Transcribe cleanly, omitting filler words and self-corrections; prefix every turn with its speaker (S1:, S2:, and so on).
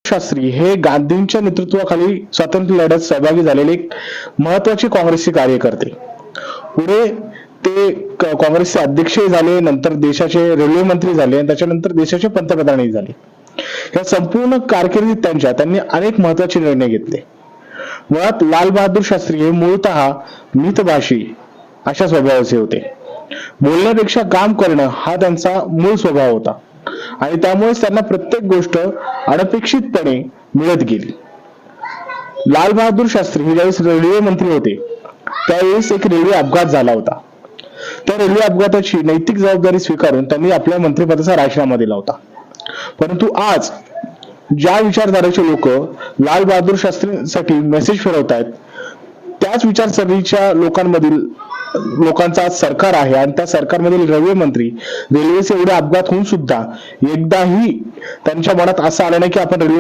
S1: शास्त्री हे गांधींच्या नेतृत्वाखाली स्वातंत्र्य लढ्यात सहभागी झालेले एक महत्वाचे काँग्रेसचे कार्यकर्ते. पुढे ते काँग्रेसचे अध्यक्षही झाले, नंतर देशाचे रेल्वे मंत्री झाले आणि त्याच्यानंतर देशाचे पंतप्रधानही झाले. या संपूर्ण कारकिर्दीत त्यांनी अनेक महत्वाचे निर्णय घेतले. मुळात लाल बहादूर शास्त्री हे मूळतः मितभाषी अशा स्वभावाचे होते. बोलण्यापेक्षा काम करणं हा त्यांचा मूळ स्वभाव होता आणि त्यामुळेच त्यांना प्रत्येक गोष्ट अनपेक्षितपणे मिळत गेली. लाल बहादूर शास्त्री हे ज्यावेळेस रेल्वे मंत्री होते त्यावेळेस एक रेल्वे अपघात झाला होता. त्या रेल्वे अपघाताची नैतिक जबाबदारी स्वीकारून त्यांनी आपल्या मंत्रिपदाचा राजीनामा दिला होता. परंतु आज ज्या विचारधारेचे लोक लाल बहादूर शास्त्रींसाठी मेसेज फिरवतायत त्याच विचारसरणीच्या लोकांचा आज सरकार आहे आणि त्या सरकारमधील रेल्वे मंत्री रेल्वेचे एवढे अपघात होऊन सुद्धा एकदाही त्यांच्या मनात असं आलं नाही की आपण रेल्वे